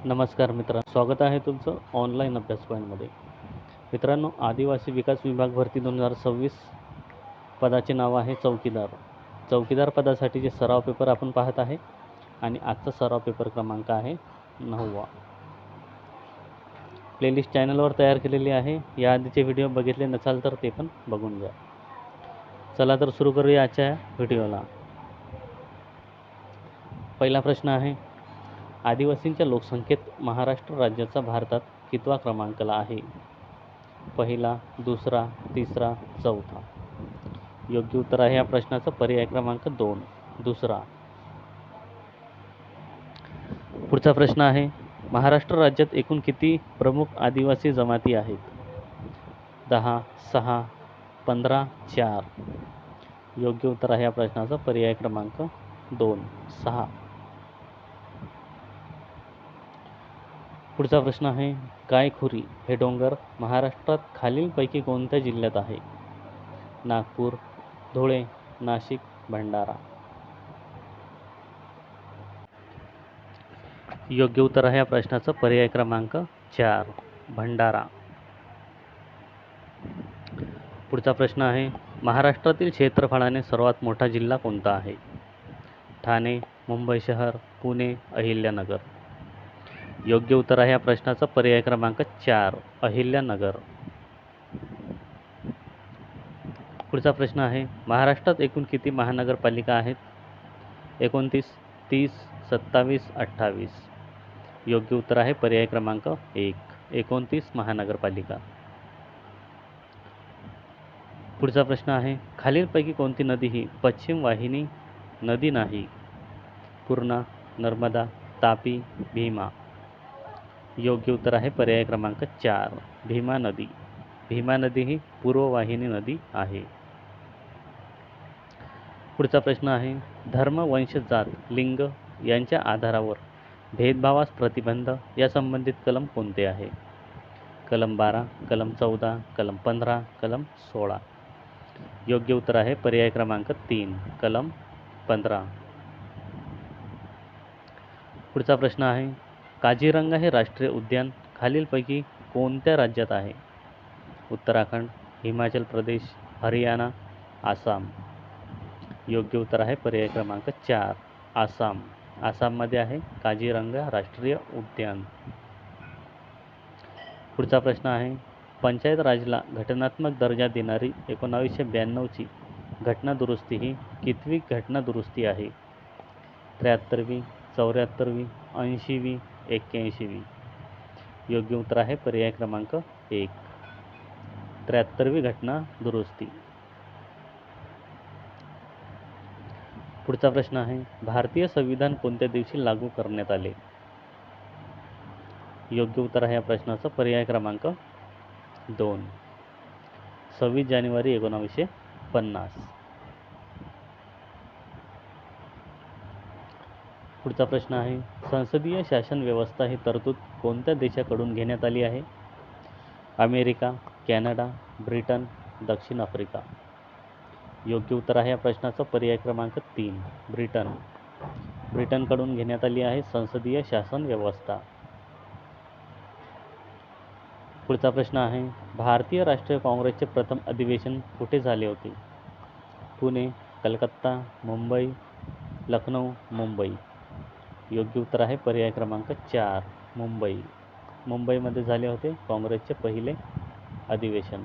नमस्कार मित्रांनो, स्वागत आहे तुमचं ऑनलाईन अभ्यास पॉईंटमध्ये. मित्रांनो, आदिवासी विकास विभाग भरती 2026 पदाचे नाव आहे चौकीदार. चौकीदार पदासाठीचे सराव पेपर आपण पाहत आहे आणि आजचा सराव पेपर क्रमांक आहे 9वा. प्लेलिस्ट चॅनलवर तयार केलेली आहे. या आधीचे व्हिडिओ बघितले नसाल तर ते पण बघून घ्या. चला तर सुरू करूया आजच्या व्हिडिओला. पहिला प्रश्न आहे, आदिवासींच्या लोकसंख्येत महाराष्ट्र राज्याचा भारतात कितवा क्रमांकला आहे? पहिला, दुसरा, तिसरा, चौथा. योग्य उत्तर आहे या प्रश्नाचं पर्याय क्रमांक 2, दुसरा. पुढचा प्रश्न आहे, महाराष्ट्र राज्यात एकूण किती प्रमुख आदिवासी जमाती आहेत? 10, 6, 15, 4. योग्य उत्तर आहे या प्रश्नाचा पर्याय क्रमांक 2, 6. पुढचा प्रश्न आहे, गायखुरी हे डोंगर महाराष्ट्रात खालीलपैकी कोणत्या जिल्ह्यात आहे? नागपूर, धुळे, नाशिक, भंडारा. योग्य उत्तर आहे या प्रश्नाचं पर्याय क्रमांक 4, भंडारा. पुढचा प्रश्न आहे, महाराष्ट्रातील क्षेत्रफळाने सर्वात मोठा जिल्हा कोणता आहे? ठाणे, मुंबई शहर, पुणे, अहिल्यानगर. योग्य उत्तर आहे या प्रश्नाचा पर्याय क्रमांक 4, अहिल्यानगर. पुढचा प्रश्न आहे, महाराष्ट्रात एकूण किती महानगरपालिका आहेत? 29, 30, 27, 28. योग्य उत्तर आहे पर्याय क्रमांक 1, 29 महानगरपालिका. पुढचा प्रश्न आहे, खालीलपैकी कोणती नदी ही पश्चिम वाहिनी नदी नाही? पूर्णा, नर्मदा, तापी, भीमा. योग्य उत्तर आहे पर्याय क्रमांक 4, भीमा नदी. भीमा नदी ही पूर्ववाहिनी नदी आहे. पुढचा प्रश्न आहे, धर्म, वंश, जात, लिंग यांच्या आधारावर भेदभावास प्रतिबंध या संबंधित कलम कोणते आहे? कलम 12, कलम 14, कलम 15, कलम 16. योग्य उत्तर आहे पर्याय क्रमांक 3, कलम 15. पुढचा प्रश्न आहे, काझीरंगा हे राष्ट्रीय उद्यान खालीलपैकी कोणत्या राज्यात आहे? उत्तराखंड, हिमाचल प्रदेश, हरियाणा, आसाम. योग्य उत्तर आहे पर्याय क्रमांक 4, आसाम. आसाममध्ये आहे काझीरंगा राष्ट्रीय उद्यान. पुढचा प्रश्न आहे, पंचायत राजला घटनात्मक दर्जा देणारी 1992ची घटना दुरुस्ती ही कितवी घटना दुरुस्ती आहे? 73वी, 74वी, 80वी, 81वी. योग्य उत्तर आहे पर्याय क्रमांक 1, 73वी घटना दुरुस्ती. पुढचा प्रश्न आहे, भारतीय संविधान कोणत्या दिवशी लागू करण्यात आले? योग्य उत्तर आहे या प्रश्नाचा पर्याय क्रमांक 2, 26 जानेवारी 1950. पुढचा प्रश्न आहे, संसदीय शासन व्यवस्था ही तरतूद कोणत्या देशाकडून घेण्यात आली आहे? अमेरिका, कॅनडा, ब्रिटन, दक्षिण आफ्रिका. योग्य उत्तर आहे या प्रश्नाचा पर्याय क्रमांक 3, ब्रिटन. ब्रिटनकडून घेण्यात आली आहे संसदीय शासन व्यवस्था. पुढचा प्रश्न आहे, भारतीय राष्ट्रीय काँग्रेसचे प्रथम अधिवेशन कुठे झाले होते? पुणे, कलकत्ता, मुंबई, लखनौ, मुंबई. योग्य उत्तर आहे पर्याय क्रमांक 4, मुंबई. मुंबईमध्ये झाले होते काँग्रेसचे पहिले अधिवेशन.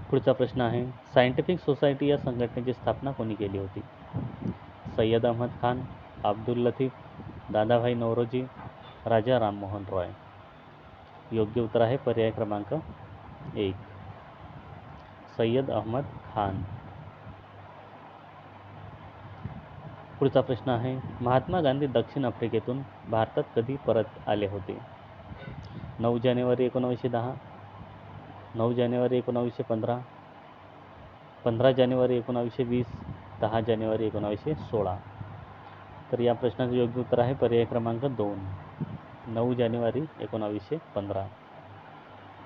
पुढचा प्रश्न आहे, सायंटिफिक सोसायटी या संघटनेची स्थापना कोणी केली होती? सय्यद अहमद खान, अब्दुल लतीफ, दादाभाई नौरोजी, राजा राममोहन रॉय. योग्य उत्तर आहे पर्याय क्रमांक 1, सय्यद अहमद खान. पुढचा प्रश्न आहे, महात्मा गांधी दक्षिण आफ्रिकेतून भारतात कधी परत आले होते? 9 जानेवारी 1910, 9 जानेवारी 1915, 15 जानेवारी 1920, 10 जानेवारी 1916. तर या प्रश्नाचं योग्य उत्तर आहे पर्याय क्रमांक 2, 9 जानेवारी 1915.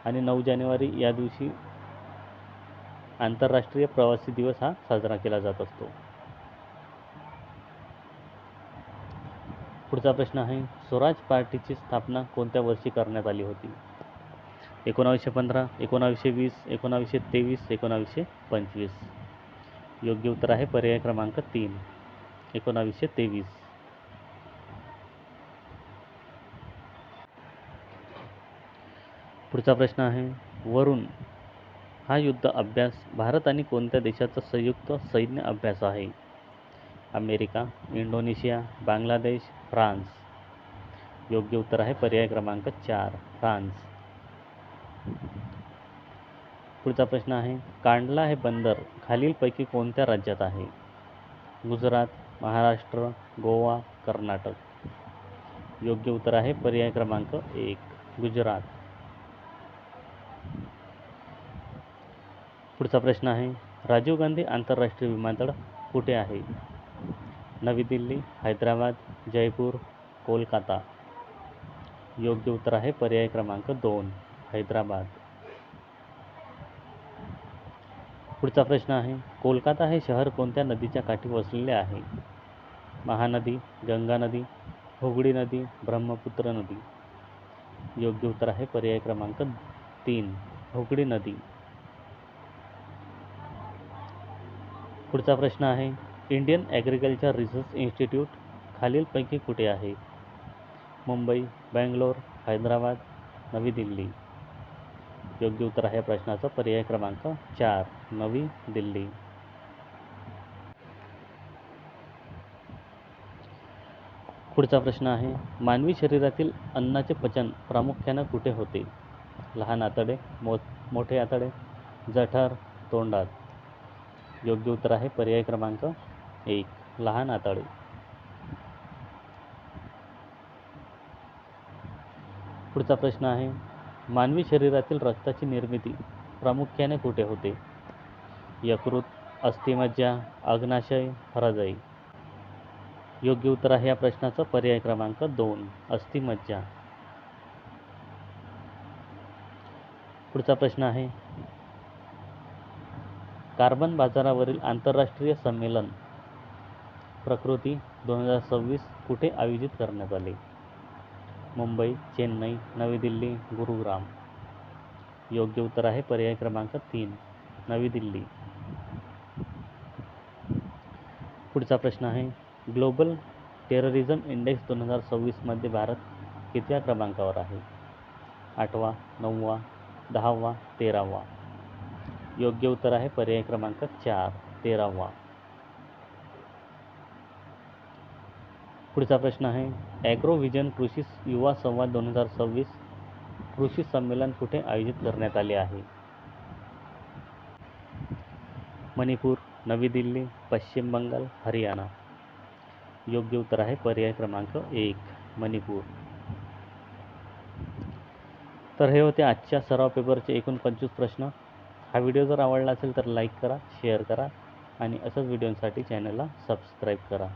आणि 9 जानेवारी या दिवशी आंतरराष्ट्रीय प्रवासी दिवस हा साजरा केला जात असतो. पुढचा प्रश्न आहे, स्वराज पार्टीची स्थापना कोणत्या वर्षी करण्यात आली होती? 1915, 1920, 1923, 1925. योग्य उत्तर आहे पर्याय क्रमांक 3, 1923. पुढचा प्रश्न आहे, वरुण हा युद्ध अभ्यास भारत आणि कोणत्या देशाचा संयुक्त सैन्य अभ्यास आहे? America, Indonesia, Bangladesh, France. योग्य उत्तर आहे पर्याय क्रमांक 4, फ्रान्स. पुढचा प्रश्न आहे, कांडला हे बंदर खालीलपैकी कोणत्या राज्यात आहे? गुजरात, महाराष्ट्र, गोवा, कर्नाटक. योग्य उत्तर आहे पर्याय क्रमांक 1, गुजरात. पुढचा प्रश्न आहे, राजीव गांधी आंतरराष्ट्रीय विमानतळ कुठे आहे? नवी दिल्ली, हैदराबाद, जयपूर, कोलकाता. योग्य उत्तर आहे पर्याय क्रमांक 2, हैदराबाद. पुढचा प्रश्न आहे, कोलकाता हे शहर कोणत्या नदीच्या काठी वसलेले आहे? महानदी, गंगा नदी, हुगळी नदी, ब्रह्मपुत्र नदी. योग्य उत्तर आहे पर्याय क्रमांक 3, हुगळी नदी. पुढचा प्रश्न आहे, इंडियन ॲग्रिकल्चर रिसर्च इन्स्टिट्यूट खालीलपैकी कुठे आहे? मुंबई, बेंगलोर, हैदराबाद, नवी दिल्ली. योग्य उत्तर आहे प्रश्नाचा पर्याय क्रमांक 4, नवी दिल्ली. पुढचा प्रश्न आहे, मानवी शरीरातील अन्नाचे पचन प्रामुख्याने कुठे होते? लहान आतडे, मोठे आतडे, जठर, तोंडात. योग्य उत्तर आहे पर्याय क्रमांक 1, लहान आतडे. पुढचा प्रश्न आहे, मानवी शरीरातील रक्ताची निर्मिती प्रामुख्याने कुठे होते? यकृत, अस्थिमज्जा, अग्नाशय, हृदय. योग्य उत्तर आहे या प्रश्नाचा पर्याय क्रमांक 2, अस्थिमज्जा. पुढचा प्रश्न आहे, कार्बन बाजारावरील आंतरराष्ट्रीय संमेलन प्रकृती 2026 कुठे आयोजित करण्यात आले? मुंबई, चेन्नई, नवी दिल्ली, गुरुग्राम. योग्य उत्तर आहे पर्याय क्रमांक 3, नवी दिल्ली. पुढचा प्रश्न आहे, ग्लोबल टेररिझम इंडेक्स 2026 मध्ये भारत कितव्या क्रमांकावर आहे? 8वा, 9वा, 10वा, 13वा. योग्य उत्तर आहे पर्याय क्रमांक 4, 13वा. पुढचा प्रश्न आहे, ॲग्रोव्हिजन कृषी युवा संवाद 2026 कृषी संमेलन कुठे आयोजित करण्यात आले आहे? मणिपूर, नवी दिल्ली, पश्चिम बंगाल, हरियाणा. योग्य उत्तर आहे पर्याय क्रमांक 1, मणिपूर. तर हे होते आजच्या सराव पेपरचे एकूण 25 प्रश्न. हा व्हिडिओ जर आवडला असेल तर लाईक करा, शेअर करा आणि अशाच व्हिडिओसाठी चॅनलला सबस्क्राईब करा.